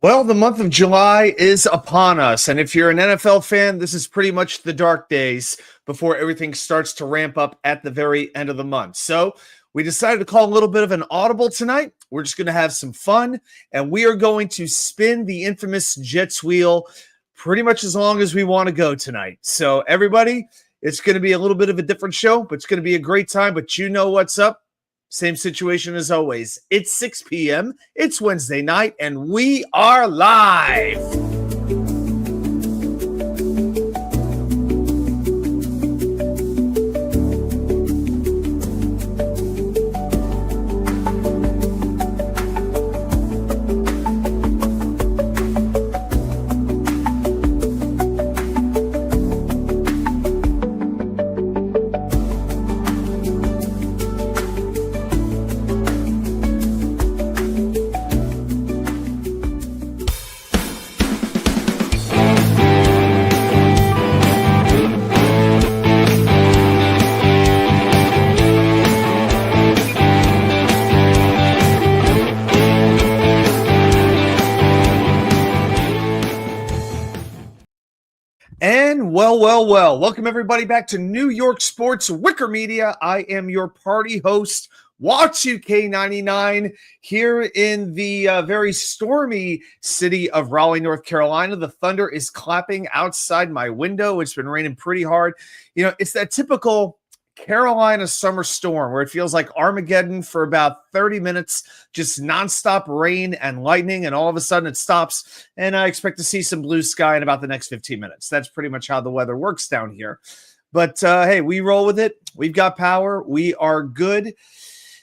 Well, the month of July is upon us. And if you're an NFL fan, this is pretty much the dark days before everything starts to ramp up at the very end of the month. So we decided to call a little bit of an audible tonight. We're just going to have some fun, and we are going to spin the infamous Jets wheel pretty much as long as we want to go tonight. So, everybody, it's going to be a little bit of a different show, but it's going to be a great time. But you know what's up. Same situation as always. It's 6 p.m. It's Wednesday night, and we are live. And well. Welcome everybody back to New York Sports WickerMedia. I am your party host, Y2K99, here in the very stormy city of Raleigh, North Carolina. The thunder is clapping outside my window. It's been raining pretty hard. You know, it's that typical Carolina summer storm where it feels like Armageddon for about 30 minutes, just nonstop rain and lightning, and all of a sudden it stops, and I expect to see some blue sky in about the next 15 minutes. That's pretty much how the weather works down here. But hey, we roll with it. We've got power. We are good.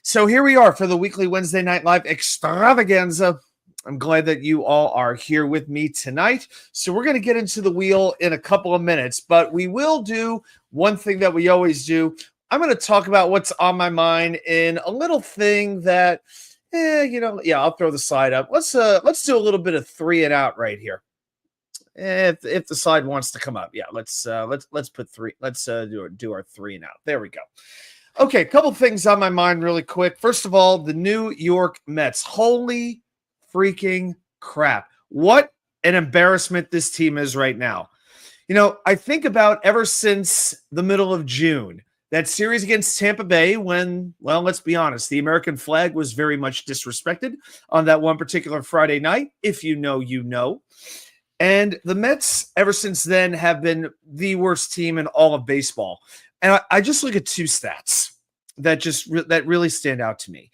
So here we are for the weekly Wednesday Night Live extravaganza. I'm glad that you all are here with me tonight. So we're going to get into the wheel in a couple of minutes, but we will do one thing that we always do. I'm going to talk about what's on my mind in a little thing that, I'll throw the slide up. Let's do a little bit of 3 and out right here. If the slide wants to come up, yeah, let's put 3. Let's do our 3 and out. There we go. Okay, a couple things on my mind really quick. First of all, the New York Mets. Holy freaking crap. What an embarrassment this team is right now. You know, I think about ever since the middle of June, that series against Tampa Bay when, well, let's be honest, the American flag was very much disrespected on that one particular Friday night. If you know, you know. And the Mets, ever since then, have been the worst team in all of baseball. And I just look at 2 stats that really stand out to me.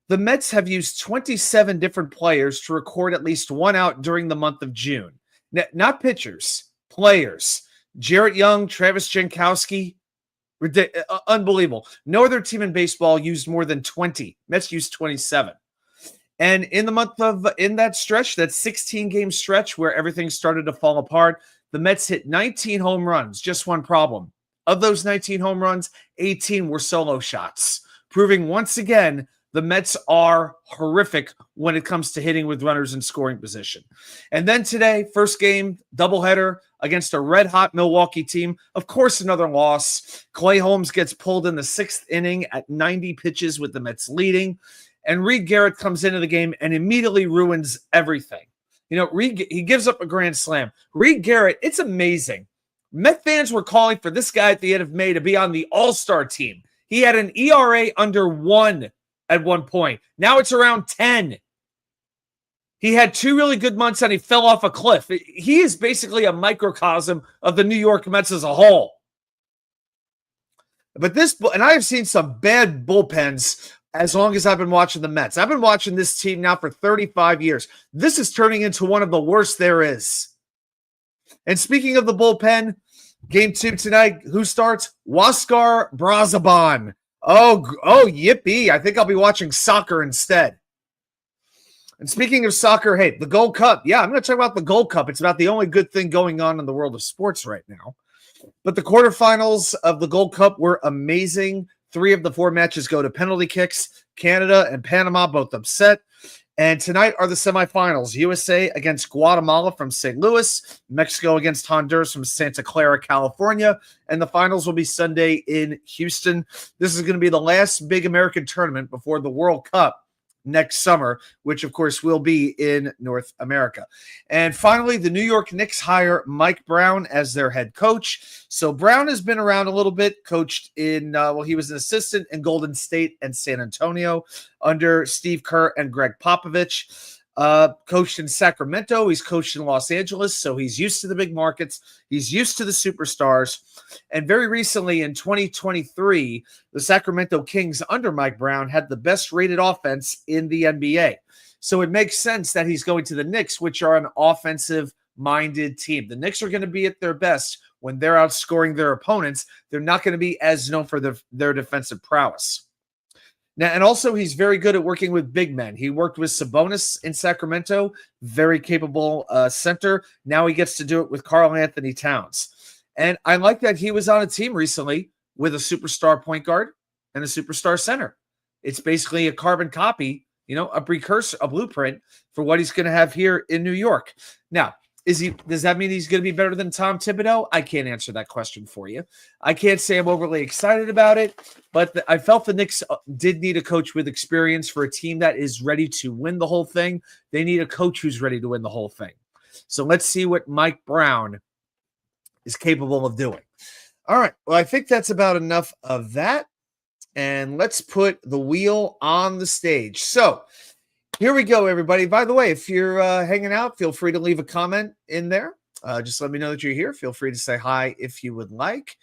The Mets have used 27 different players to record at least 1 out during the month of June. Not pitchers, players. Jarrett Young, Travis Jankowski, unbelievable. No other team in baseball used more than 20. Mets used 27. And in that stretch, that 16-game stretch where everything started to fall apart, the Mets hit 19 home runs. Just one problem. Of those 19 home runs, 18 were solo shots, proving once again the Mets are horrific when it comes to hitting with runners in scoring position. And then today, first game, doubleheader against a red-hot Milwaukee team. Of course, another loss. Clay Holmes gets pulled in the 6th inning at 90 pitches with the Mets leading. And Reed Garrett comes into the game and immediately ruins everything. You know, he gives up a grand slam. Reed Garrett, it's amazing. Met fans were calling for this guy at the end of May to be on the All-Star team. He had an ERA under 1 at one point. Now it's around 10. He had 2 really good months and he fell off a cliff. He is basically a microcosm of the New York Mets as a whole. But and I have seen some bad bullpens as long as I've been watching the Mets. I've been watching this team now for 35 years. This is turning into one of the worst there is. And speaking of the bullpen, game 2 tonight, who starts? Huascar Brazaban. Oh, yippee. I think I'll be watching soccer instead. And speaking of soccer, hey, the Gold Cup. Yeah, I'm going to talk about the Gold Cup. It's about the only good thing going on in the world of sports right now. But the quarterfinals of the Gold Cup were amazing. 3 of the 4 matches go to penalty kicks. Canada and Panama both upset. And tonight are the semifinals. USA against Guatemala from St. Louis. Mexico against Honduras from Santa Clara, California. And the finals will be Sunday in Houston. This is going to be the last big American tournament before the World Cup next summer, which of course will be in North America. And finally, the New York Knicks hire Mike Brown as their head coach. So Brown has been around a little bit, coached in, he was an assistant in Golden State and San Antonio under Steve Kerr and Greg Popovich. Coached in Sacramento. He's coached in Los Angeles, so he's used to the big markets. He's used to the superstars. And very recently in 2023, the Sacramento Kings under Mike Brown had the best rated offense in the NBA. So it makes sense that he's going to the Knicks, which are an offensive-minded team. The Knicks are going to be at their best when they're outscoring their opponents. They're not going to be as known for their defensive prowess. Now, and also, he's very good at working with big men. He worked with Sabonis in Sacramento, very capable center. Now he gets to do it with Karl Anthony Towns. And I like that he was on a team recently with a superstar point guard and a superstar center. It's basically a carbon copy, a precursor, a blueprint for what he's going to have here in New York. Now, does that mean he's going to be better than Tom Thibodeau? I can't answer that question for you. I can't say I'm overly excited about it, but I felt the Knicks did need a coach with experience for a team that is ready to win the whole thing. They need a coach who's ready to win the whole thing. So let's see what Mike Brown is capable of doing. All right. Well, I think that's about enough of that. And let's put the wheel on the stage. So here we go, everybody. By the way, if you're hanging out, feel free to leave a comment in there. Just let me know that you're here. Feel free to say hi if you would like.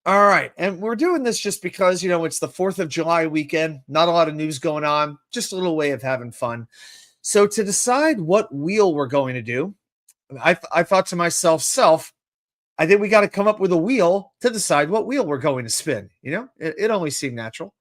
All right. And we're doing this just because, it's the 4th of July weekend. Not a lot of news going on. Just a little way of having fun. So to decide what wheel we're going to do, I thought to myself, I think we got to come up with a wheel to decide what wheel we're going to spin. It only seemed natural.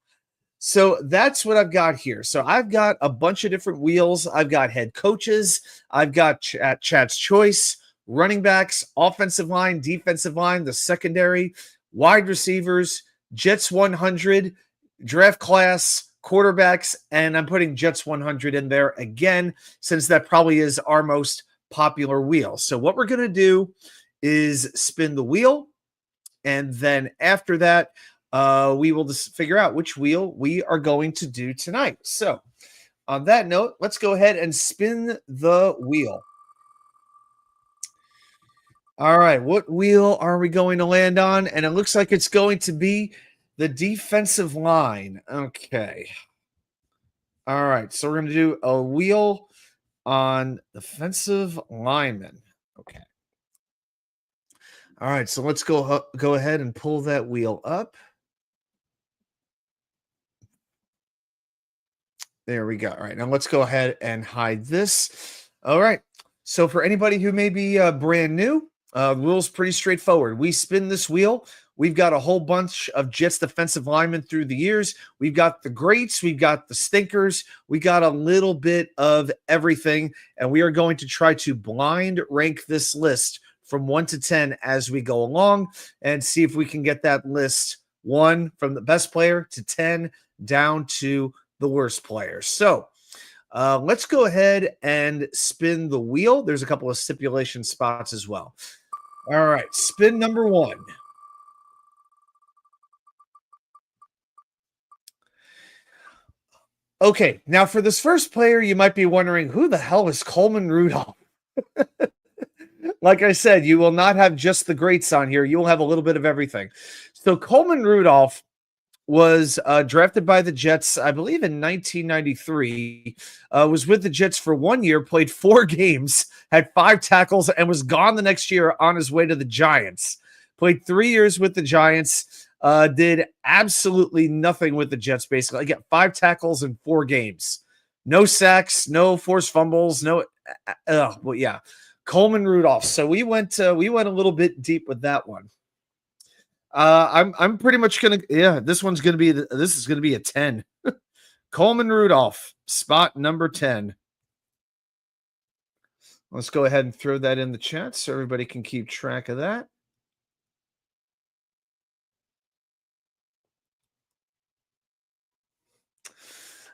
So that's what I've got here. So I've got a bunch of different wheels. I've got head coaches. I've got Chat's choice, running backs, offensive line, defensive line, the secondary, wide receivers, Jets 100, draft class, quarterbacks, and I'm putting Jets 100 in there again, since that probably is our most popular wheel. So what we're going to do is spin the wheel, and then after that, we will just figure out which wheel we are going to do tonight. So on that note, let's go ahead and spin the wheel. All right, what wheel are we going to land on? And it looks like it's going to be the defensive line. Okay. All right, so we're going to do a wheel on defensive lineman. Okay. All right, so let's go ahead and pull that wheel up. There we go. All right, now let's go ahead and hide this. All right, so for anybody who may be brand new, rule's pretty straightforward. We spin this wheel. We've got a whole bunch of Jets defensive linemen through the years. We've got the greats. We've got the stinkers. We got a little bit of everything, and we are going to try to blind rank this list from 1 to 10 as we go along and see if we can get that list 1 from the best player to 10 down to the worst players. So let's go ahead and spin the wheel. There's a couple of stipulation spots as well. All right, spin number 1. Okay, now for this first player, you might be wondering, who the hell is Coleman Rudolph? Like I said, you will not have just the greats on here. You will have a little bit of everything. So Coleman Rudolph was drafted by the Jets, I believe, in 1993, was with the Jets for 1 year, played 4 games, had 5 tackles, and was gone the next year on his way to the Giants. Played 3 years with the Giants, did absolutely nothing with the Jets, basically. I got 5 tackles in 4 games. No sacks, no forced fumbles, well, yeah. Coleman Rudolph. So we went a little bit deep with that one. I'm pretty much gonna this is gonna be a 10. Coleman Rudolph, spot number 10. Let's go ahead and throw that in the chat so everybody can keep track of that.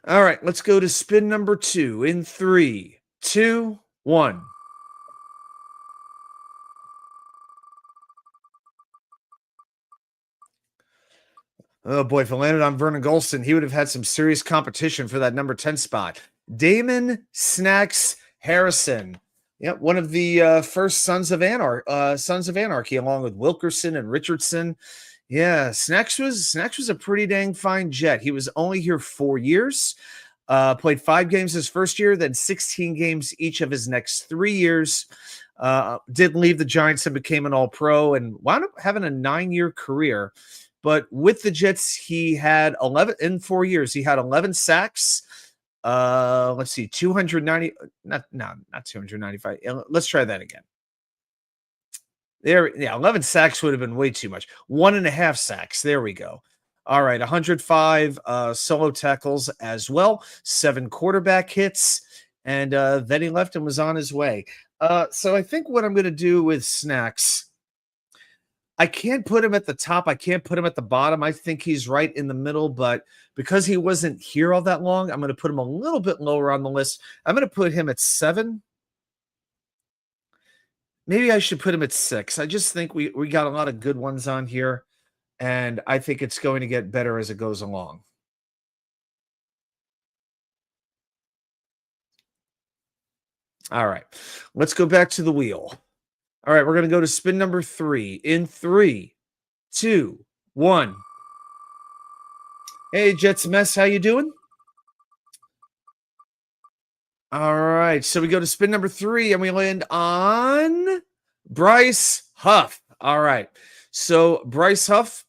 All right, let's go to spin number 2 in 3, 2, 1. Oh boy, if it landed on Vernon Golston, he would have had some serious competition for that number 10 spot. Damon Snacks Harrison. Yeah, one of the first Sons of Anarchy, along with Wilkerson and Richardson. Yeah, Snacks was a pretty dang fine Jet. He was only here 4 years. Played 5 games his first year, then 16 games each of his next 3 years. Did leave the Giants and became an All-Pro and wound up having a 9-year career. But with the Jets, he had 11 in 4 years. He had 11 sacks. Let's see, 290. Not 295. Let's try that again. There, yeah, 11 sacks would have been way too much. 1.5 sacks. There we go. All right, 105 solo tackles as well, 7 quarterback hits, and then he left and was on his way. So I think what I'm going to do with Snacks, I can't put him at the top. I can't put him at the bottom. I think he's right in the middle, but because he wasn't here all that long, I'm going to put him a little bit lower on the list. I'm going to put him at 7. Maybe I should put him at 6. I just think we got a lot of good ones on here, and I think it's going to get better as it goes along. All right, let's go back to the wheel. All right, we're going to go to spin number 3 in 3, 2, 1. Hey, Jets Mess, how you doing? All right, so we go to spin number 3, and we land on Bryce Huff. All right, so Bryce Huff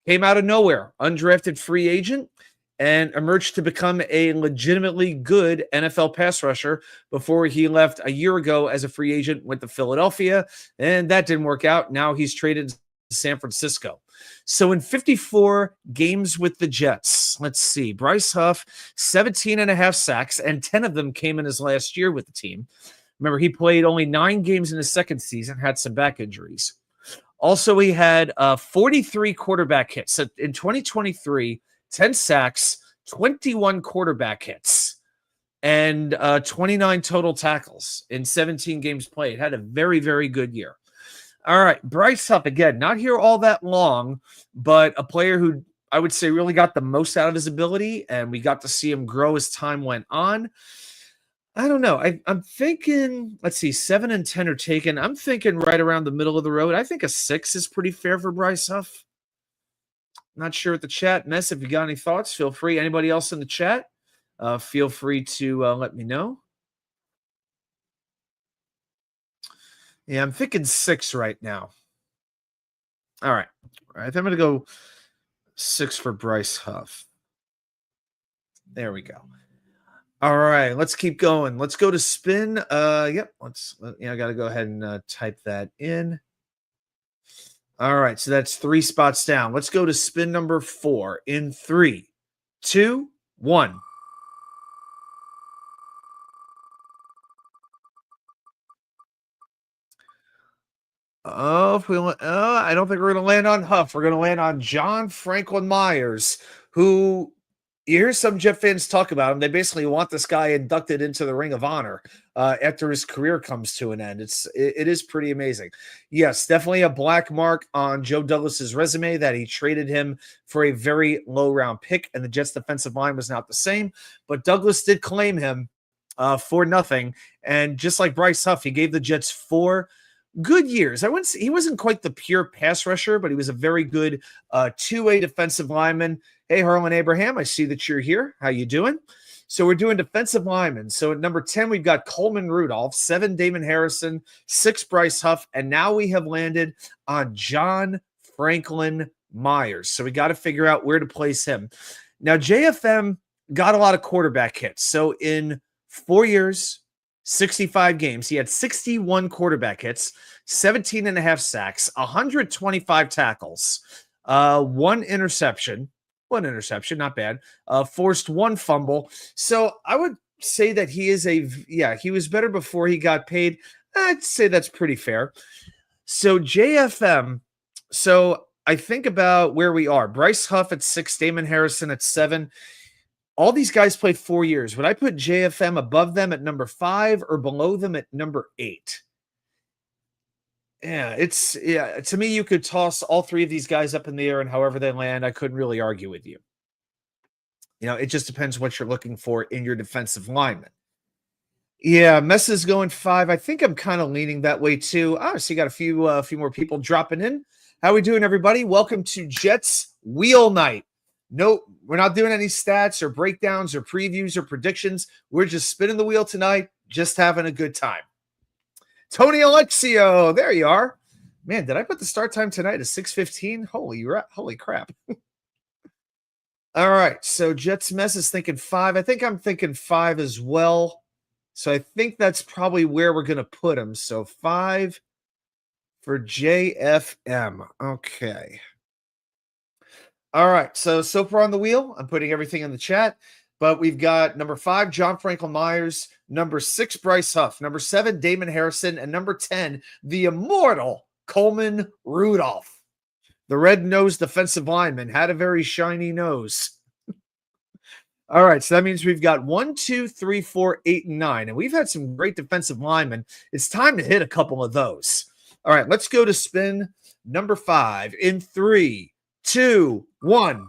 came out of nowhere, undrafted free agent, and emerged to become a legitimately good NFL pass rusher before he left a year ago as a free agent, went to Philadelphia, and that didn't work out. Now he's traded to San Francisco. So in 54 games with the Jets, let's see, Bryce Huff, 17.5 sacks, and 10 of them came in his last year with the team. Remember, he played only 9 games in his second season, had some back injuries. Also, he had 43 quarterback hits. So in 2023, 10 sacks, 21 quarterback hits, and 29 total tackles in 17 games played. Had a very, very good year. All right, Bryce Huff, again, not here all that long, but a player who I would say really got the most out of his ability, and we got to see him grow as time went on. I don't know. I'm thinking, let's see, 7 and 10 are taken. I'm thinking right around the middle of the road. I think a 6 is pretty fair for Bryce Huff. Not sure at the chat. Mess, if you got any thoughts, feel free. Anybody else in the chat, feel free to let me know. Yeah, I'm thinking 6 right now. All right. All right. I'm going to go 6 for Bryce Huff. There we go. All right. Let's keep going. Let's go to spin. Yep. I got to go ahead and type that in. All right. So that's 3 spots down. Let's go to spin number 4 in 3, 2, 1. I don't think we're going to land on Huff. We're going to land on John Franklin Myers, who you hear some Jet fans talk about him. They basically want this guy inducted into the Ring of Honor after his career comes to an end. It is pretty amazing. Yes, definitely a black mark on Joe Douglas's resume that he traded him for a very low round pick, and the Jets defensive line was not the same. But Douglas did claim him for nothing, and just like Bryce Huff, he gave the Jets 4 good years. I wouldn't say he wasn't quite the pure pass rusher, but he was a very good two-way defensive lineman. Hey, Harlan Abraham, I see that you're here. How you doing? So we're doing defensive linemen. So at number 10, we've got Coleman Rudolph, 7, Damon Harrison, 6, Bryce Huff, and now we have landed on John Franklin Myers. So we got to figure out where to place him. Now, JFM got a lot of quarterback hits. So in 4 years, 65 games, he had 61 quarterback hits, 17.5 sacks, 125 tackles, one interception, not bad, forced 1 fumble. So I would say that he was better before he got paid. I'd say that's pretty fair. So JFM, so I think about where we are. Bryce Huff at 6, Damon Harrison at 7. All these guys played 4 years. Would I put JFM above them at number 5 or below them at number 8? Yeah, to me, you could toss all three of these guys up in the air and however they land, I couldn't really argue with you. It just depends what you're looking for in your defensive lineman. Yeah, Mess is going 5. I think I'm kind of leaning that way too. So you got a few more people dropping in. How we doing, everybody? Welcome to Jets Wheel Night. No, we're not doing any stats or breakdowns or previews or predictions. We're just spinning the wheel tonight, just having a good time. Tony Alexio, there you are. Man, did I put the start time tonight at 6:15? Holy crap. All right, so Jets Mess is thinking 5. I think I'm thinking 5 as well. So I think that's probably where we're going to put him. So 5 for JFM. Okay. All right. So far on the wheel, I'm putting everything in the chat. But we've got number 5, John Franklin Myers, number 6, Bryce Huff, number 7, Damon Harrison, and number 10, the immortal Coleman Rudolph. The red-nosed defensive lineman had a very shiny nose. All right, so that means we've got 1, 2, 3, 4, 8, and 9. And we've had some great defensive linemen. It's time to hit a couple of those. All right, let's go to spin number 5 in 3, 2, 1.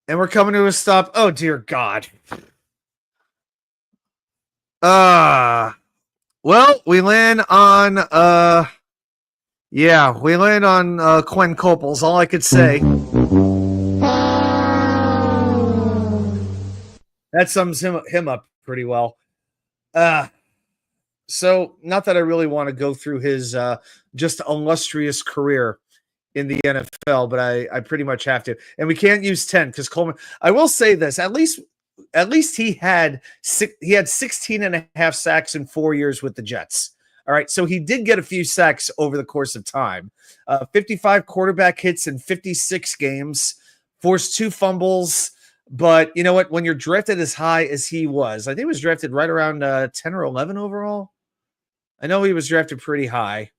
And we're coming to a stop. Oh, dear God. Well, we land on we land on Quinn Coples, all I could say. That sums him up pretty well. So not that I really want to go through his just illustrious career in the NFL, but I pretty much have to. And we can't use 10 because Coleman, I will say this, at least he had 16 and a half sacks in 4 years with the Jets. All right, so he did get a few sacks over the course of time. 55 quarterback hits in 56 games, forced 2 fumbles. But you know what? When you're drafted as high as he was, I think he was drafted right around 10 or 11 overall. I know he was drafted pretty high.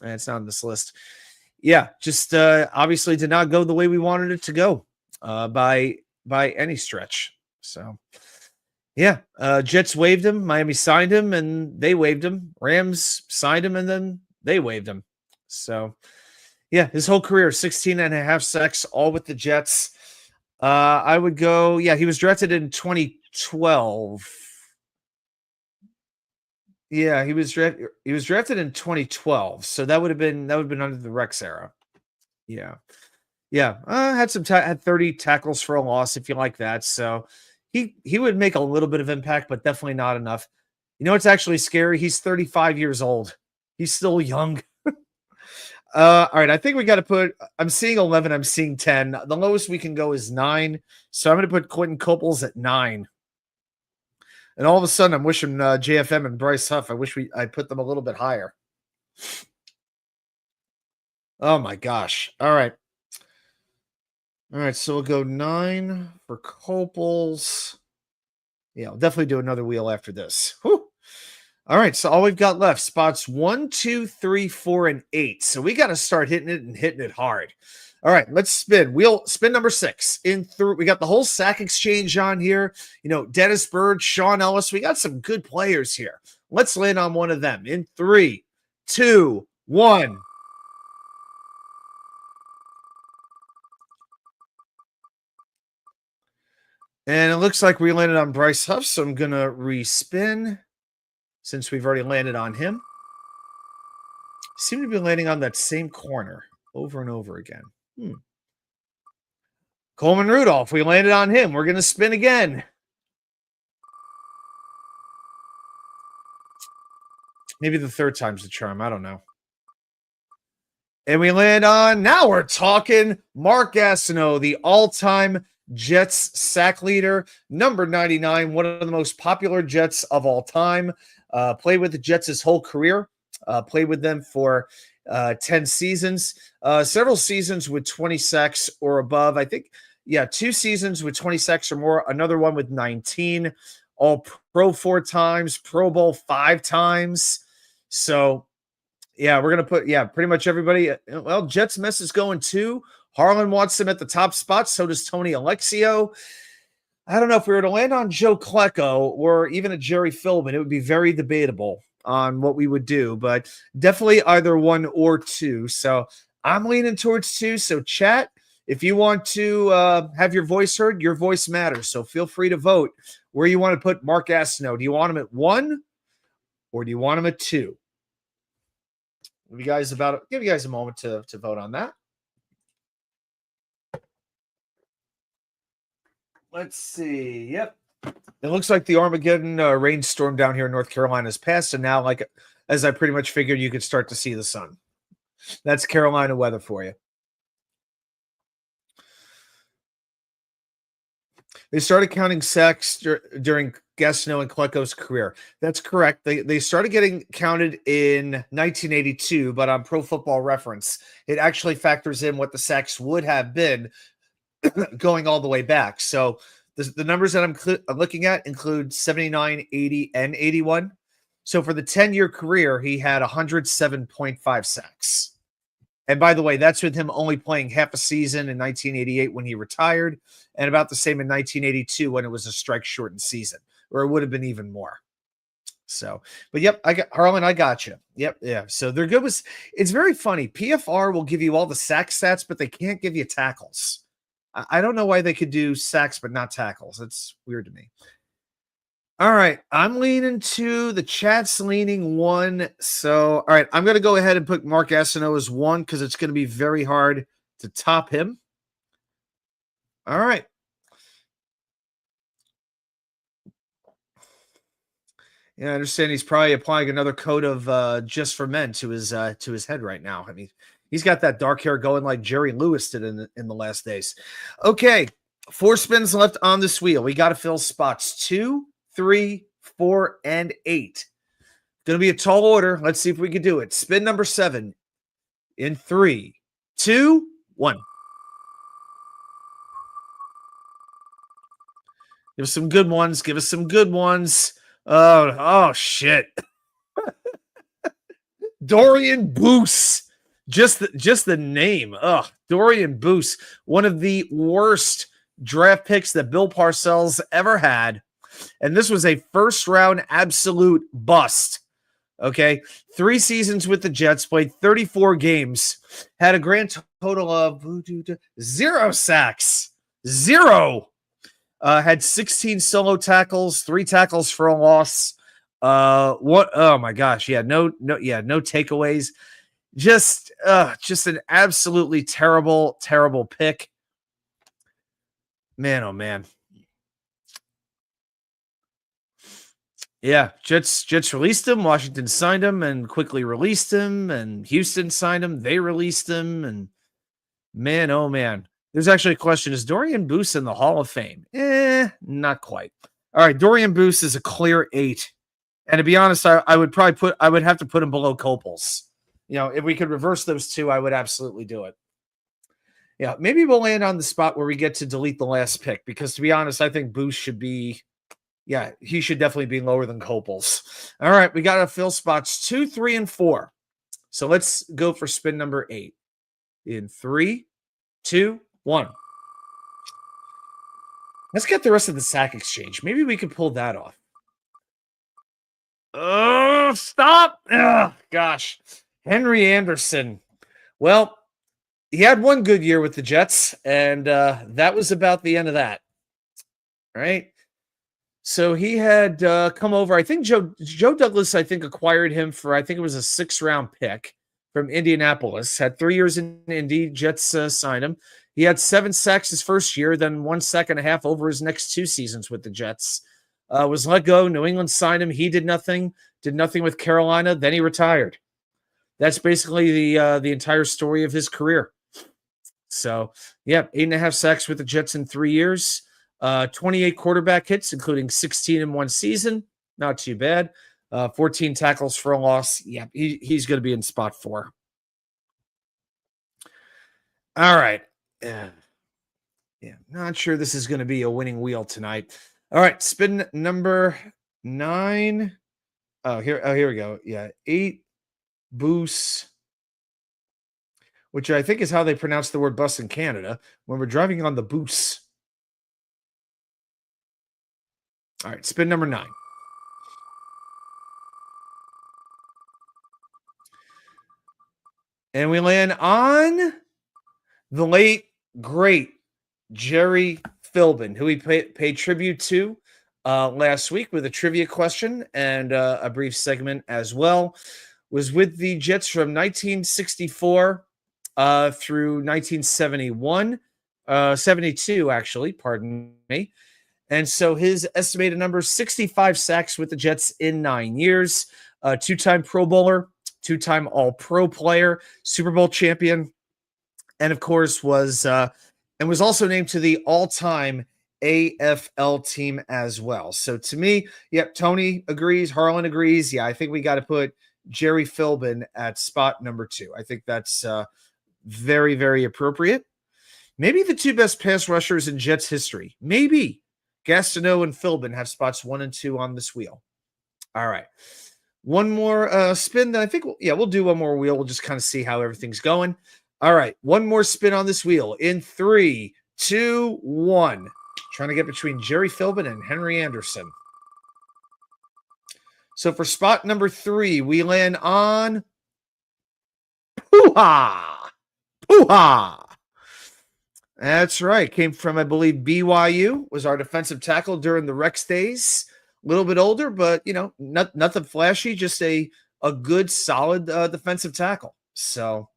And it's not on this list. Yeah, just obviously did not go the way we wanted it to go by any stretch. So, yeah, Jets waived him. Miami signed him, and they waived him. Rams signed him, and then they waived him. So, yeah, his whole career, 16 and a half sacks, all with the Jets. I would go, he was drafted in 2012. Yeah, he was drafted in 2012. So that would have been under the Rex era. Yeah. Yeah, had 30 tackles for a loss, if you like that. So he would make a little bit of impact, but definitely not enough. You know what's actually scary? He's 35 years old. He's still young. All right, I think we got to put. I'm seeing 11. I'm seeing 10. The lowest we can go is 9. So I'm going to put Quentin Coples at 9. And all of a sudden, I'm wishing JFM and Bryce Huff. I wish I put them a little bit higher. Oh my gosh! All right. All right, so we'll go 9 for Coples. Yeah, I'll definitely do another wheel after this. Whew. All right, so all we've got left, spots 1, 2, 3, 4, and 8. So we got to start hitting it hard. All right, let's spin. Spin number 6. We got the whole sack exchange on here. Dennis Byrd, Sean Ellis. We got some good players here. Let's land on one of them in 3, 2, 1. And it looks like we landed on Bryce Huff, so I'm going to respin since we've already landed on him. Seem to be landing on that same corner over and over again. Coleman Rudolph, we landed on him. We're going to spin again. Maybe the third time's the charm. I don't know. And we land on, now we're talking, Mark Gastineau, the all-time Jets sack leader, number 99, one of the most popular Jets of all time. Played with the Jets his whole career. Played with them for 10 seasons. Several seasons with 20 sacks or above. I think, 2 seasons with 20 sacks or more. Another one with 19. All Pro 4 times. Pro Bowl 5 times. So, we're going to put, pretty much everybody. Well, Jets Mess is going 2. Harlan wants him at the top spot. So does Tony Alexio. I don't know if we were to land on Joe Klecko or even a Jerry Philbin, it would be very debatable on what we would do, but definitely either one or two. So I'm leaning towards two. So chat, if you want to have your voice heard, your voice matters. So feel free to vote where you want to put Mark Gastineau. Do you want him at one or do you want him at two? Give you guys a moment to vote on that. Let's see. Yep. It looks like the Armageddon rainstorm down here in North Carolina has passed, and now, like as I pretty much figured, you could start to see the sun. That's Carolina weather for you. They started counting sacks during Gastineau and Klecko's career. That's correct. They started getting counted in 1982, but on Pro Football Reference, it actually factors in what the sacks would have been going all the way back. So the numbers that I'm looking at include 79, 80, and 81. So for the 10-year career, he had 107.5 sacks. And by the way, that's with him only playing half a season in 1988 when he retired, and about the same in 1982 when it was a strike-shortened season, or it would have been even more. So, but yep, I got Harlan. I got you. Yep, yeah. So they're good with. It's very funny. PFR will give you all the sack stats, but they can't give you tackles. I don't know why they could do sacks but not tackles. It's weird to me. All right, I'm leaning to the chat's leaning one. So, all right, I'm going to go ahead and put Mark Gastineau as one because it's going to be very hard to top him. All right. Yeah, I understand he's probably applying another coat of Just for Men to his head right now. I mean, he's got that dark hair going like Jerry Lewis did in the last days. Okay, 4 spins left on this wheel. We got to fill spots 2, 3, 4, and 8. Going to be a tall order. Let's see if we can do it. Spin number 7 in 3, 2, 1. Give us some good ones. Give us some good ones. Oh shit. Dorian Boose. Just the name. Dorian Boose, one of the worst draft picks that Bill Parcells ever had. And this was a first round absolute bust. Okay. 3 seasons with the Jets, played 34 games, had a grand total of 0 sacks. 0. Had 16 solo tackles, 3 tackles for a loss. What? Oh my gosh. Yeah. No takeaways. Just an absolutely terrible pick. Man, oh man. Yeah, Jets released him. Washington signed him and quickly released him. And Houston signed him. They released him. And man, oh man. There's actually a question. Is Dorian Boose in the Hall of Fame? Not quite. All right, Dorian Boose is a clear 8. And to be honest, I would have to put him below Copels. You know, if we could reverse those two, I would absolutely do it. Yeah, maybe we'll land on the spot where we get to delete the last pick because, to be honest, I think Boose should be, yeah, he should definitely be lower than Copels. All right, we got to fill spots 2, 3, and 4. So let's go for spin number 8 in 3, 2, 1. Let's get the rest of the sack exchange. Maybe we could pull that off. Oh, stop. Oh, gosh. Henry Anderson. Well, he had one good year with the Jets, and that was about the end of that. All right. So he had come over. I think Joe Douglas, acquired him for, I think it was a 6th-round pick from Indianapolis. Had 3 years in Indy. Jets signed him. He had 7 sacks his first year, then 1 sack and a half over his next 2 seasons with the Jets. Was let go. New England signed him. He did nothing with Carolina. Then he retired. That's basically the entire story of his career. So, yeah, 8.5 sacks with the Jets in 3 years. 28 quarterback hits, including 16 in 1 season. Not too bad. 14 tackles for a loss. Yeah, he's going to be in spot 4. All right. Yeah, not sure this is going to be a winning wheel tonight. All right, spin number 9. Here we go. Yeah, 8 Boose, which I think is how they pronounce the word bus in Canada when we're driving on the Boose. All right, spin number 9. And we land on the late, great Jerry Philbin, who we paid tribute to last week with a trivia question and a brief segment as well. Was with the Jets from 1964 through 1971, 72, actually, pardon me. And so his estimated number 65 sacks with the Jets in 9 years, two-time Pro Bowler, two-time All-Pro player, Super Bowl champion, and of course was also named to the all-time AFL team as well. So to me, yep, Tony agrees, Harlan agrees. Yeah, I think we got to put Jerry Philbin at spot number 2. I think that's very, very appropriate. Maybe the two best pass rushers in Jets history. Maybe Gastineau and Philbin have spots 1 and 2 on this wheel. All right. One more spin. Then I think, we'll do one more wheel. We'll just kind of see how everything's going. All right. One more spin on this wheel in 3, 2, 1. Trying to get between Jerry Philbin and Henry Anderson. So for spot number 3, we land on Pooha. Pooha. That's right. Came from, I believe, BYU. Was our defensive tackle during the Rex days. A little bit older, but, nothing flashy. Just a good, solid defensive tackle. So,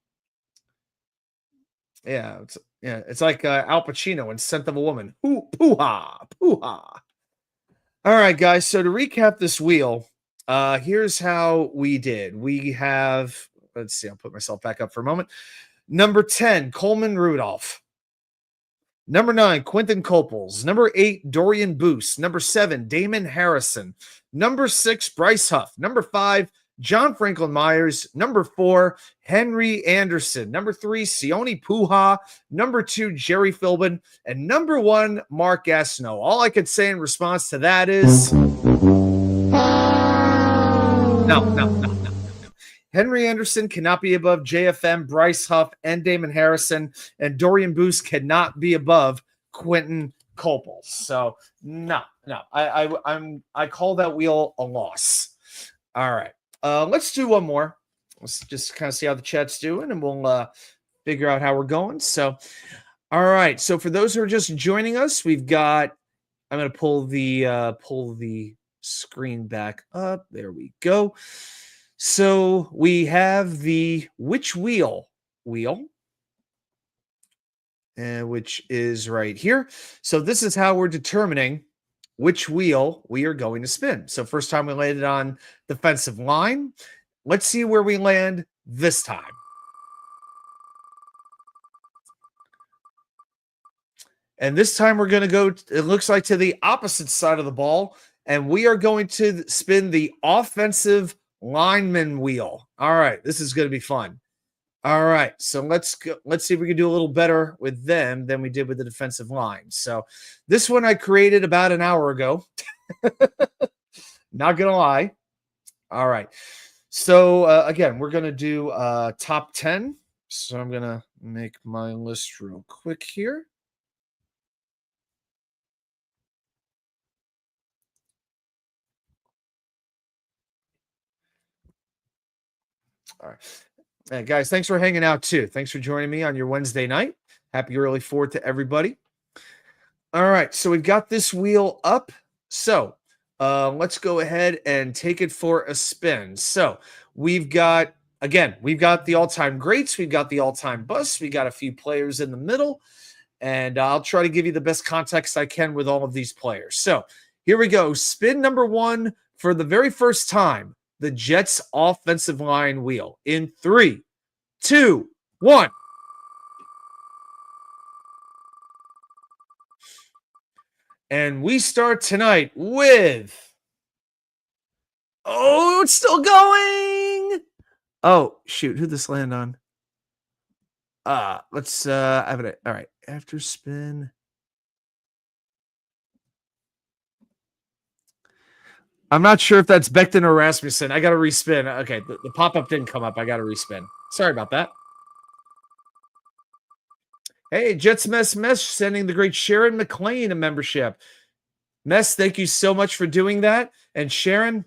yeah, it's like Al Pacino in Scent of a Woman. Pooha, pooha. All right, guys. So to recap this wheel, here's how we did. We have, let's see, I'll put myself back up for a moment. Number 10, Coleman Rudolph. Number 9, Quentin Coples. Number 8, Dorian Boose. Number 7, Damon Harrison. Number 6, Bryce Huff. Number 5, John Franklin Myers. Number 4, Henry Anderson. Number 3, Sione Pooha. Number 2, Jerry Philbin. And number 1, Mark Gastineau. All I could say in response to that is no. Henry Anderson cannot be above JFM, Bryce Huff, and Damon Harrison, and Dorian Boose cannot be above Quentin Coples. So no. I call that wheel a loss. All right. Let's do one more. Let's just kind of see how the chat's doing, and we'll figure out how we're going. So, all right. So for those who are just joining us, we've got. I'm going to pull the screen back up. There we go. So we have the which wheel, which is right here. So this is how we're determining which wheel we are going to spin. So first time we landed on defensive line. Let's see where we land this time. And this time we're going to go, it looks like, to the opposite side of the ball. And we are going to spin the offensive lineman wheel. All right, this is going to be fun. All right, so let's see if we can do a little better with them than we did with the defensive line. So this one I created about an hour ago. Not gonna lie. All right, so again, we're gonna do top 10. So I'm gonna make my list real quick here. All right. Hey, guys, thanks for hanging out too. Thanks for joining me on your Wednesday night. Happy early 4th to everybody. All right, so we've got this wheel up. So let's go ahead and take it for a spin. So we've got the all-time greats. We've got the all-time busts. We got a few players in the middle. And I'll try to give you the best context I can with all of these players. So here we go. Spin number 1 for the very first time. The Jets offensive line wheel in 3, 2, 1. And we start tonight with, it's still going. Oh, shoot. Who'd this land on? Let's have it. All right. After spin. I'm not sure if that's Becton or Rasmussen. I got to respin. Okay, the pop-up didn't come up. I got to respin. Sorry about that. Hey, Jets Mess sending the great Sharon McLean a membership. Mess, thank you so much for doing that. And Sharon,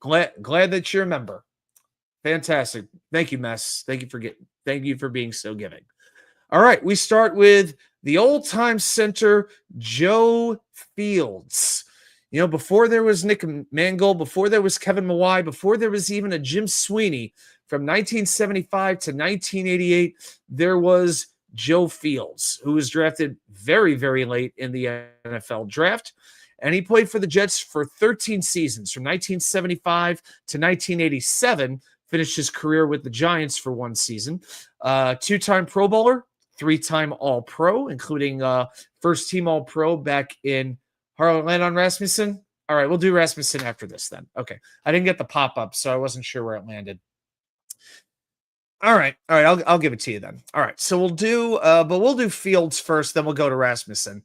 glad that you're a member. Fantastic. Thank you, Mess. Thank you for being so giving. All right, we start with the old-time center, Joe Fields. You know, before there was Nick Mangold, before there was Kevin Mawai, before there was even a Jim Sweeney, from 1975 to 1988, there was Joe Fields, who was drafted very, very late in the NFL draft. And he played for the Jets for 13 seasons, from 1975 to 1987, finished his career with the Giants for one season. Two-time Pro Bowler, three-time All-Pro, including first-team All-Pro back in Harlan on Rasmussen. All right, we'll do Rasmussen after this then. Okay. I didn't get the pop-up, so I wasn't sure where it landed. All right. I'll give it to you then. All right. So we'll do Fields first, then we'll go to Rasmussen.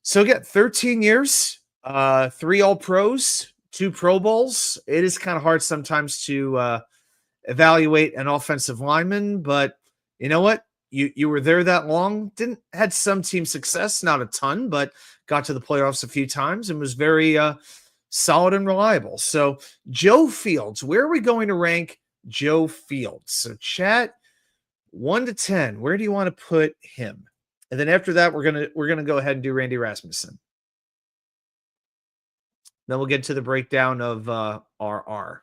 So again, 13 years, 3 All-Pros, 2 Pro Bowls. It is kind of hard sometimes to evaluate an offensive lineman, but you know what? You were there that long. Had some team success, not a ton, but got to the playoffs a few times and was very solid and reliable. So Joe Fields, where are we going to rank Joe Fields? So chat, 1 to 10. Where do you want to put him? And then after that, we're gonna go ahead and do Randy Rasmussen. Then we'll get to the breakdown of RR.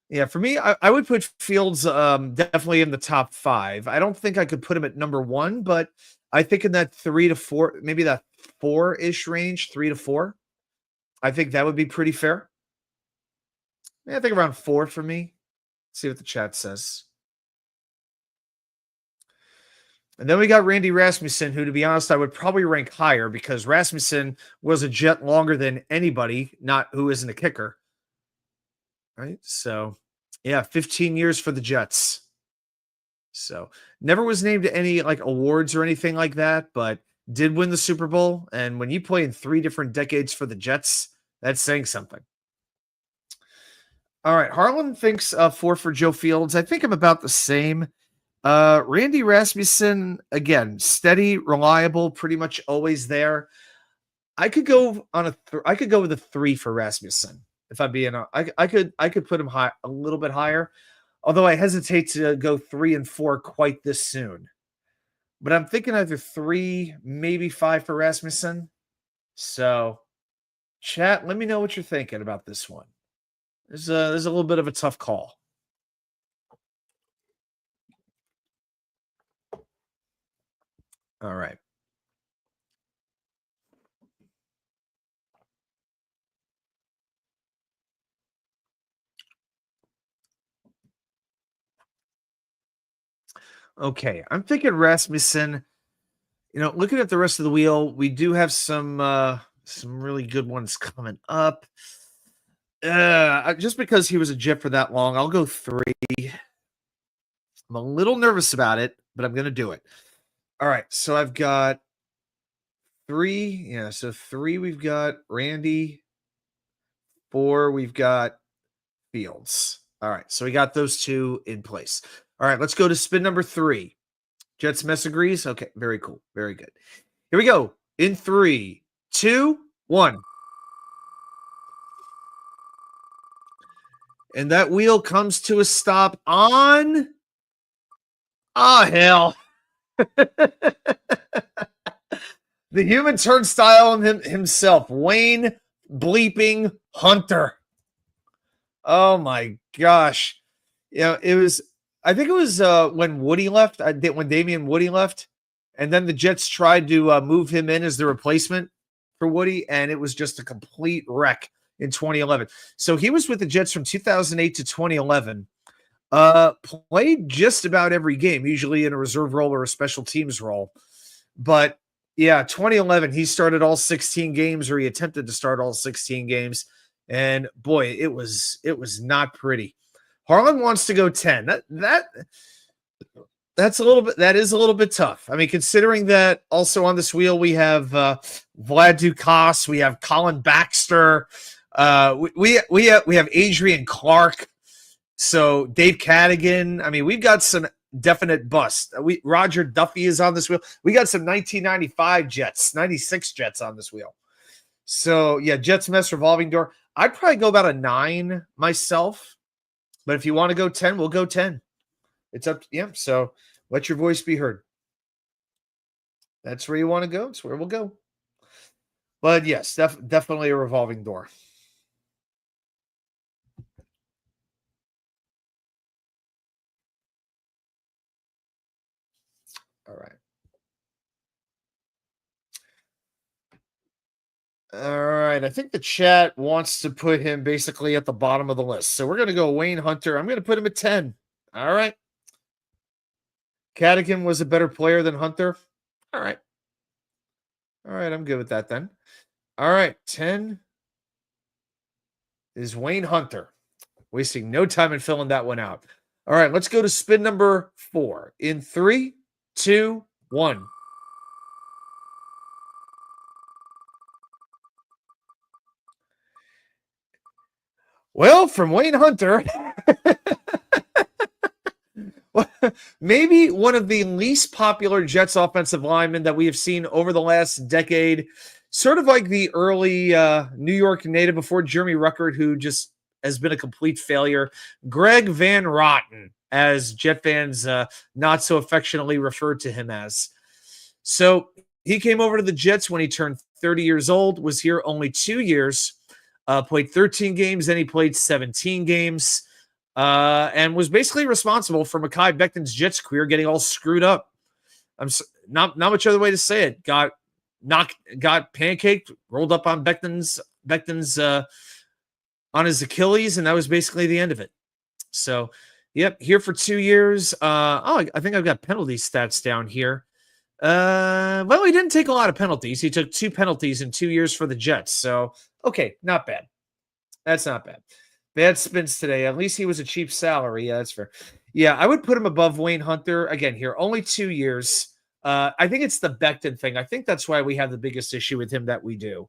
Yeah, for me, I would put Fields definitely in the top 5. I don't think I could put him at number 1, but I think in that 3 to 4, maybe that 4-ish range, 3 to 4. I think that would be pretty fair. Yeah, I think around 4 for me. Let's see what the chat says. And then we got Randy Rasmussen, who, to be honest, I would probably rank higher because Rasmussen was a Jet longer than anybody, not who isn't a kicker. Right? So, yeah, 15 years for the Jets. So, never was named to any like awards or anything like that, but did win the Super Bowl. And when you play in 3 different decades for the Jets, that's saying something. All right, Harlan thinks 4 for Joe Fields. I think I'm about the same. Randy Rasmussen, again, steady, reliable, pretty much always there. I could go on I could go with a 3 for Rasmussen if I'm being. I could put him high, a little bit higher, although I hesitate to go 3 and 4 quite this soon. But I'm thinking either 3, maybe 5 for Rasmussen. So, chat, let me know what you're thinking about this one. There's a little bit of a tough call. All right. Okay, I'm thinking Rasmussen. You know, looking at the rest of the wheel, we do have some really good ones coming up. Just because he was a Jet for that long, I'll go 3. I'm a little nervous about it, but I'm going to do it. All right, so I've got 3. Yeah, so 3 we've got Randy. 4 we've got Fields. All right, so we got those 2 in place. All right, let's go to spin number 3. Jets Mess agrees. Okay, very cool. Very good. Here we go. In 3, 2, 1. And that wheel comes to a stop on. Oh, hell. The human turnstile himself, Wayne bleeping Hunter. Oh my gosh. Yeah, it was, I think it was when Woody left, when Damian Woody left, and then the Jets tried to move him in as the replacement for Woody, and it was just a complete wreck in 2011. So he was with the Jets from 2008 to 2011. Played just about every game, usually in a reserve role or a special teams role. But yeah, 2011, he started all 16 games, or he attempted to start all 16 games. And boy, it was not pretty. Harlan wants to go 10. That's a little bit, that is a little bit tough. I mean, considering that also on this wheel, we have Vlad Dukas, we have Colin Baxter, we have Adrian Clark. So Dave Cadigan. I mean, we've got some definite bust. Roger Duffy is on this wheel. We got some 1995 Jets, 96 Jets on this wheel. So yeah, Jets mess revolving door. I'd probably go about a 9 myself, but if you want to go 10, we'll go 10. It's up to you. So let your voice be heard. That's where you want to go. That's where we'll go. But yes, definitely a revolving door. All right. All right. I think the chat wants to put him basically at the bottom of the list. So we're going to go Wayne Hunter. I'm going to put him at 10. All right. Cadigan was a better player than Hunter. All right. All right. I'm good with that then. All right. 10 is Wayne Hunter. Wasting no time in filling that one out. All right. Let's go to spin number 4 in 3, 2, 1. Well, from Wayne Hunter, maybe one of the least popular Jets offensive linemen that we have seen over the last decade, sort of like the early New York native before Jeremy Ruckert, who just has been a complete failure. Greg Van Roten, as Jet fans not so affectionately referred to him as. So he came over to the Jets when he turned 30 years old, was here only 2 years, played 13 games, then he played 17 games, and was basically responsible for Mekhi Becton's Jets career getting all screwed up. I'm not much other way to say it. Got pancaked, rolled up on Becton's on his Achilles, and that was basically the end of it. So, yep, here for 2 years. I think I've got penalty stats down here. Well, he didn't take a lot of penalties. He took 2 penalties in 2 years for the Jets. So, okay, not bad. That's not bad. Bad spins today. At least he was a cheap salary. Yeah, that's fair. Yeah, I would put him above Wayne Hunter. Again, here, only 2 years. I think it's the Becton thing. I think that's why we have the biggest issue with him that we do.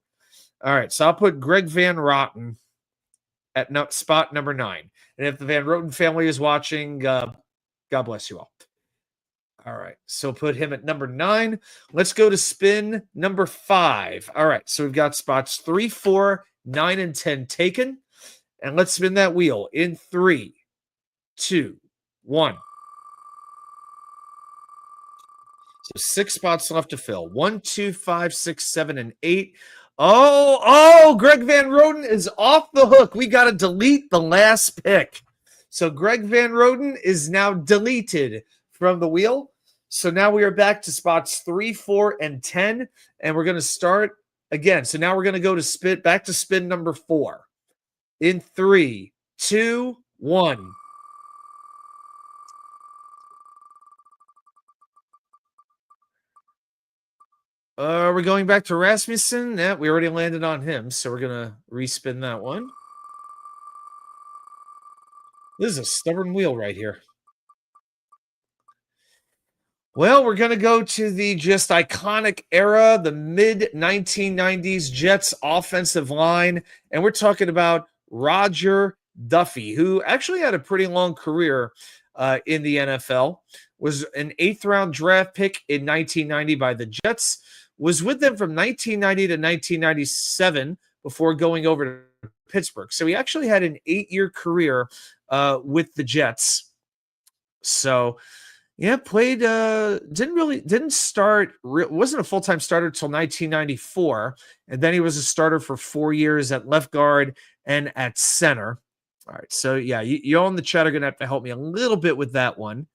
All right, so I'll put Greg Van Roten at spot number 9. And if the Van Roten family is watching, God bless you all. All right, so put him at number 9. Let's go to spin number 5. All right, so we've got spots 3, 4, 9, and 10 taken. And let's spin that wheel in 3, 2, 1. So 6 spots left to fill. 1, 2, 5, 6, 7, and 8. Oh, Greg Van Roten is off the hook. We got to delete the last pick. So Greg Van Roten is now deleted from the wheel. So now we are back to spots 3, 4, and 10. And we're going to start again. So now we're going to go to back to spin number 4. In 3, 2, 1. We're going back to Rasmussen. Yeah, we already landed on him, so we're going to respin that one. This is a stubborn wheel right here. Well, we're going to go to the just iconic era, the mid-1990s Jets offensive line, and we're talking about Roger Duffy, who actually had a pretty long career in the NFL, was an 8th-round draft pick in 1990 by the Jets, was with them from 1990 to 1997 before going over to Pittsburgh. So he actually had an 8-year career with the Jets. So, yeah, played, didn't start, wasn't a full-time starter until 1994. And then he was a starter for 4 years at left guard and at center. All right. So, yeah, you all in the chat are going to have to help me a little bit with that one.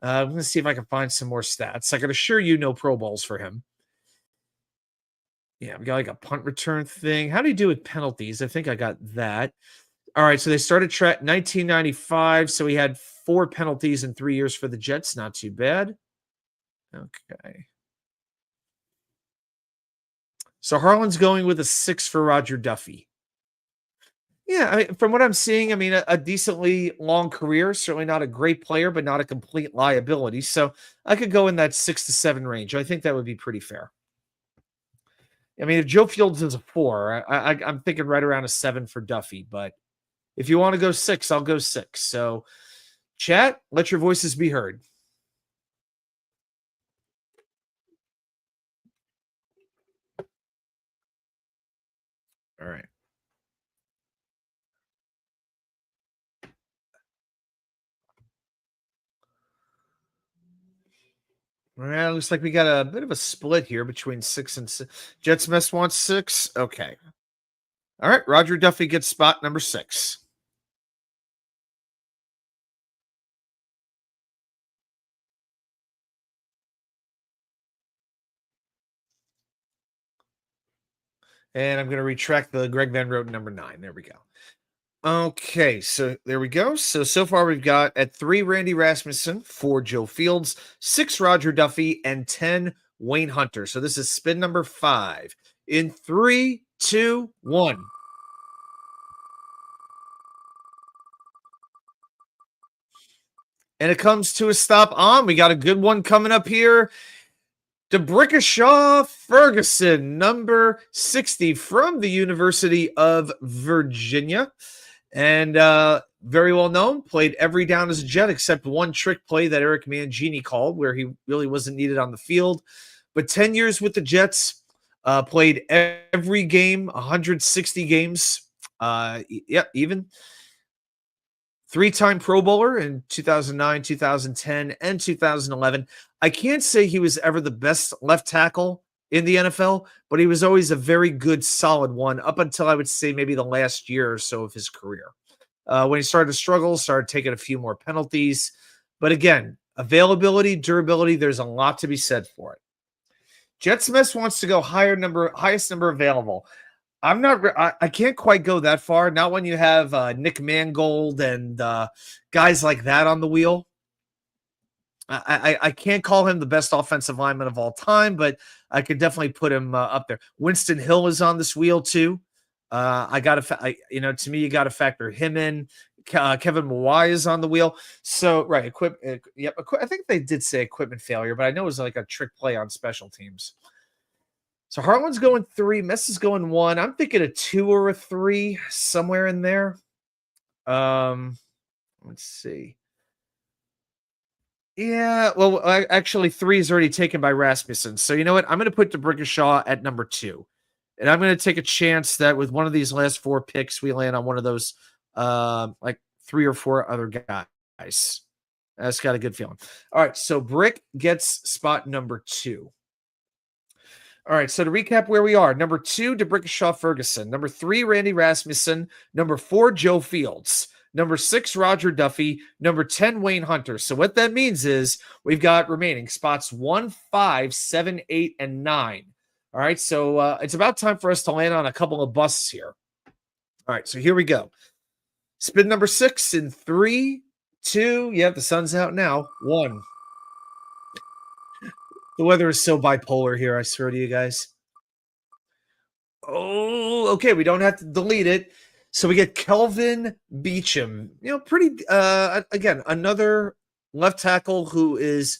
I'm going to see if I can find some more stats. I can assure you no Pro Bowls for him. Yeah, we got like a punt return thing. How do you do with penalties? I think I got that. All right, so they started 1995, so he had 4 penalties in 3 years for the Jets. Not too bad. Okay. So Harlan's going with a 6 for Roger Duffy. Yeah, I mean, from what I'm seeing, I mean, a decently long career. Certainly not a great player, but not a complete liability. So I could go in that 6 to 7 range. I think that would be pretty fair. I mean, if Joe Fields is a 4, I'm thinking right around a 7 for Duffy. But if you want to go 6, I'll go 6. So, chat, let your voices be heard. All right. Well, looks like we got a bit of a split here between 6 and 6. Jets Mess wants 6. Okay. All right. Roger Duffy gets spot number 6. And I'm going to retract the Greg Van Roten number 9. There we go. Okay, so there we go. So far we've got at 3 Randy Rasmussen, 4 Joe Fields, 6 Roger Duffy, and 10 Wayne Hunter. So this is spin number 5. In 3, 2, 1. And it comes to a stop on. We got a good one coming up here. DeBrickashaw Ferguson, number 60 from the University of Virginia. And very well known, played every down as a Jet except one trick play that Eric Mangini called where he really wasn't needed on the field. But 10 years with the Jets, played every game, 160 games. Even 3-time Pro Bowler in 2009, 2010, and 2011. I can't say he was ever the best left tackle in the NFL, but he was always a very good, solid one up until I would say maybe the last year or so of his career. When he started to struggle, started taking a few more penalties. But again, availability, durability, there's a lot to be said for it. Jet Smith wants to go highest number available. I'm not. I can't quite go that far. Not when you have Nick Mangold and guys like that on the wheel. I can't call him the best offensive lineman of all time, but I could definitely put him up there. Winston Hill is on this wheel too. I got to, to me, you got to factor him in. Kevin Mawai is on the wheel. So right, I think they did say equipment failure, but I know it was like a trick play on special teams. So Hartland's going 3, Mess is going 1. I'm thinking a 2 or a 3, somewhere in there. Let's see. Yeah, well, actually, 3 is already taken by Rasmussen. So you know what? I'm going to put DeBrickashaw at number 2. And I'm going to take a chance that with one of these last 4 picks, we land on one of those, like 3 or 4 other guys. That's got a good feeling. All right, so Brick gets spot number 2. All right, so to recap where we are, number 2, DeBrickashaw Ferguson. Number 3, Randy Rasmussen. Number 4, Joe Fields. Number 6, Roger Duffy. Number 10, Wayne Hunter. So what that means is we've got remaining spots 1, 5, 7, 8, and 9. All right, so it's about time for us to land on a couple of busts here. All right, so here we go. Spin number 6 in 3, 2. Yeah, the sun's out now. 1. The weather is so bipolar here, I swear to you guys. Oh, okay. We don't have to delete it. So we get Kelvin Beachum. Pretty again, another left tackle who is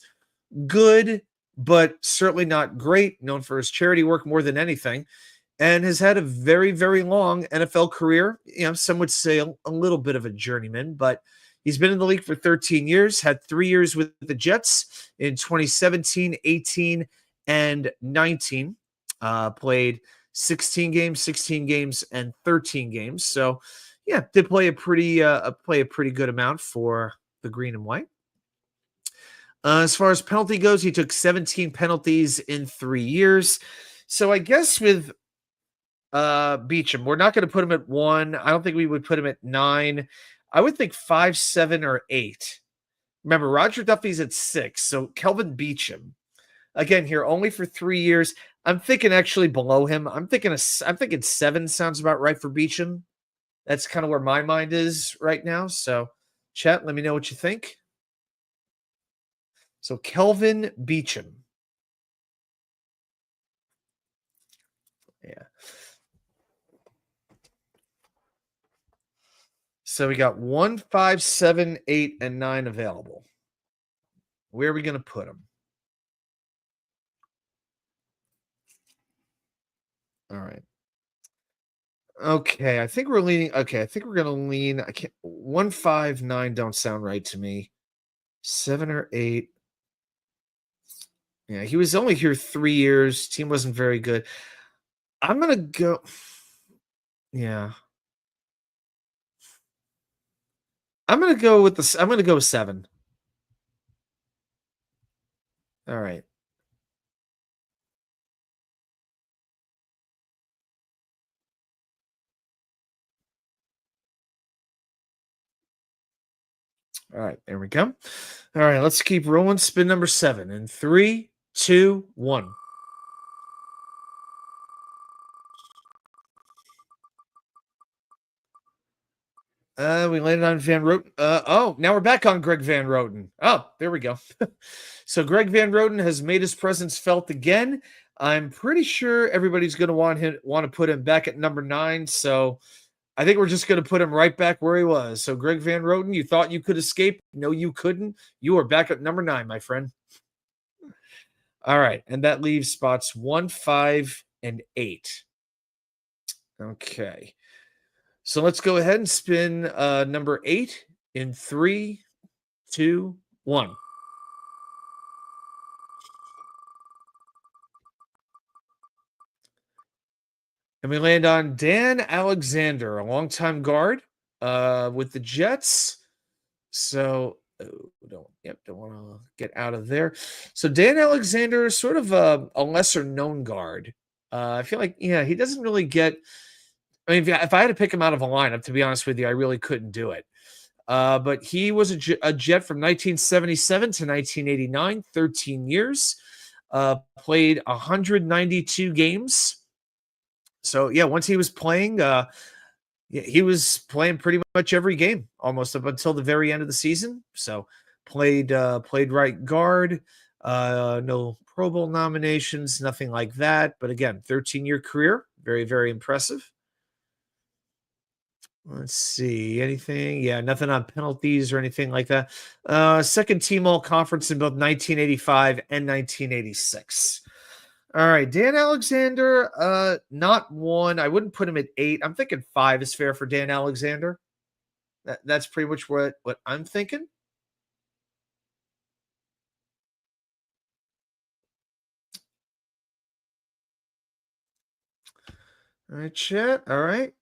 good, but certainly not great, known for his charity work more than anything, and has had a very, very long NFL career. Some would say a little bit of a journeyman, but he's been in the league for 13 years, had 3 years with the Jets in 2017, 18, and 19. Played 16 games, and 13 games. So, yeah, did play a pretty good amount for the green and white. As far as penalty goes, he took 17 penalties in 3 years. So I guess with Beachum, we're not going to put him at 1. I don't think we would put him at 9. I would think 5, 7, or 8. Remember, Roger Duffy's at 6. So Kelvin Beachum, again, here only for 3 years. I'm thinking actually below him. I'm thinking 7 sounds about right for Beachum. That's kind of where my mind is right now. So, chat, let me know what you think. So Kelvin Beachum. Yeah. So we got 1, 5, 7, 8, and 9 available. Where are we going to put them? All right. Okay, I think we're leaning. Okay, I think we're going to lean. I can't. 1, 5, 9 don't sound right to me. 7 or 8. Yeah, he was only here 3 years. Team wasn't very good. I'm going to go. Yeah. I'm gonna go with the. I'm gonna go with 7. All right. All right. There we go. All right. Let's keep rolling. Spin number 7 in 3, 2, 1. We landed on Van Roten. Oh, now we're back on Greg Van Roten. Oh, there we go. So Greg Van Roten has made his presence felt again. I'm pretty sure everybody's going to want to put him back at number 9. So I think we're just going to put him right back where he was. So Greg Van Roten, you thought you could escape? No, you couldn't. You are back at number 9, my friend. All right, and that leaves spots 1, 5, and 8. Okay. So let's go ahead and spin number 8 in 3, 2, 1. And we land on Dan Alexander, a longtime guard with the Jets. So don't want to get out of there. So Dan Alexander is sort of a lesser known guard. I feel like, yeah, he doesn't really get. I mean, if I had to pick him out of a lineup, to be honest with you, I really couldn't do it. But he was a Jet from 1977 to 1989, 13 years. Played 192 games. So yeah, once he was playing, he was playing pretty much every game, almost up until the very end of the season. So played right guard. No Pro Bowl nominations, nothing like that. But again, 13-year career, very, very impressive. Let's see. Anything? Yeah, nothing on penalties or anything like that. Second team all conference in both 1985 and 1986. All right, Dan Alexander, not 1. I wouldn't put him at 8. I'm thinking 5 is fair for Dan Alexander. That's pretty much what I'm thinking. All right, chat. All right.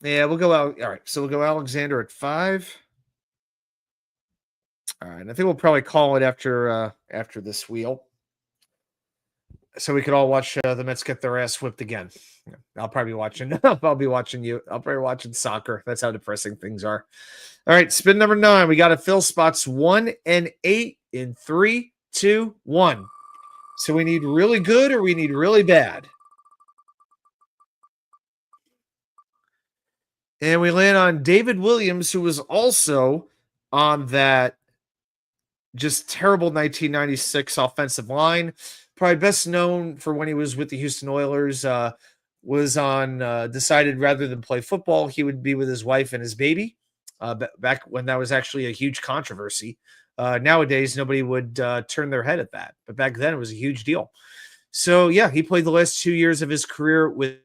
Yeah, we'll go out. All right, so we'll go Alexander at 5. All right, I think we'll probably call it after this wheel, so we could all watch the Mets get their ass whipped again. I'll probably be watching. I'll be watching you. I'll probably watching soccer. That's how depressing things are. All right, spin number 9. We got to fill spots 1 and 8 in 3, 2, 1. So we need really good or we need really bad. And we land on David Williams, who was also on that just terrible 1996 offensive line. Probably best known for when he was with the Houston Oilers, was on decided rather than play football, he would be with his wife and his baby. Back when that was actually a huge controversy. Nowadays, nobody would turn their head at that, but back then it was a huge deal. So yeah, he played the last 2 years of his career with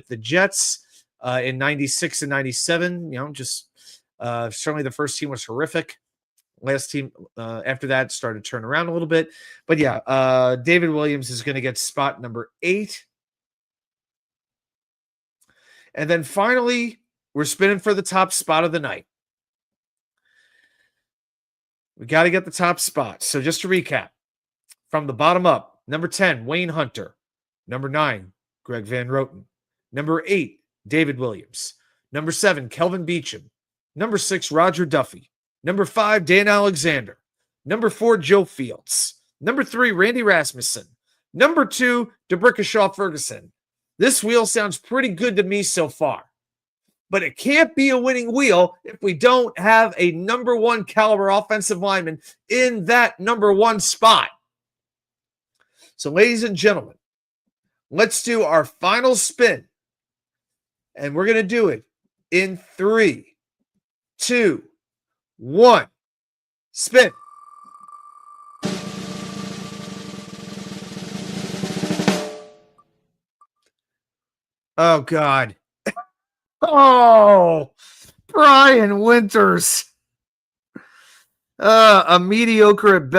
the Jets in 96 and 97. Just certainly the first team was horrific. Last team after that started to turn around a little bit. But yeah, David Williams is going to get spot number 8. And then finally, we're spinning for the top spot of the night. We got to get the top spot. So just to recap, from the bottom up, number 10, Wayne Hunter. Number 9, Greg Van Roten. Number 8, David Williams. Number 7, Kelvin Beachum. Number 6, Roger Duffy. Number 5, Dan Alexander. Number 4, Joe Fields. Number 3, Randy Rasmussen. Number 2, DeBrickashaw Ferguson. This wheel sounds pretty good to me so far. But it can't be a winning wheel if we don't have a number 1 caliber offensive lineman in that number 1 spot. So, ladies and gentlemen, let's do our final spin. And we're going to do it in 3, 2, 1. Spin. Oh, God. Oh, Brian Winters. A mediocre at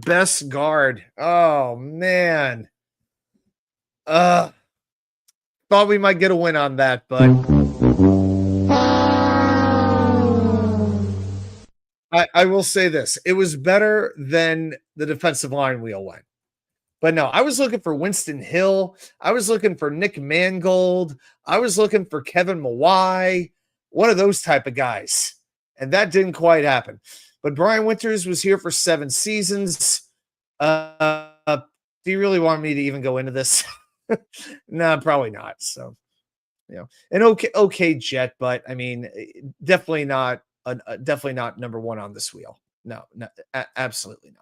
best guard. Oh, man. Thought we might get a win on that, but I will say this. It was better than the defensive line wheel went. But no, I was looking for Winston Hill. I was looking for Nick Mangold. I was looking for Kevin Mawai, one of those type of guys. And that didn't quite happen. But Brian Winters was here for 7 seasons. Do you really want me to even go into this? No, probably not. So, an okay Jet, but I mean, definitely not number one on this wheel. No, absolutely not.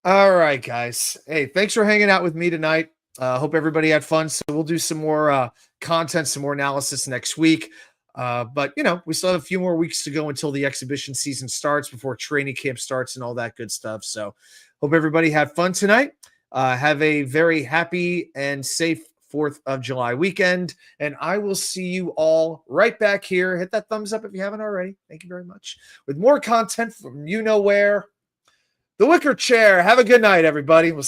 All right, guys. Hey, thanks for hanging out with me tonight. Hope everybody had fun. So we'll do some more content, some more analysis next week. But we still have a few more weeks to go until the exhibition season starts, before training camp starts and all that good stuff. So hope everybody had fun tonight. Have a very happy and safe 4th of July weekend. And I will see you all right back here. Hit that thumbs up if you haven't already. Thank you very much. With more content from you know where. The Wicker Chair. Have a good night, everybody. We'll see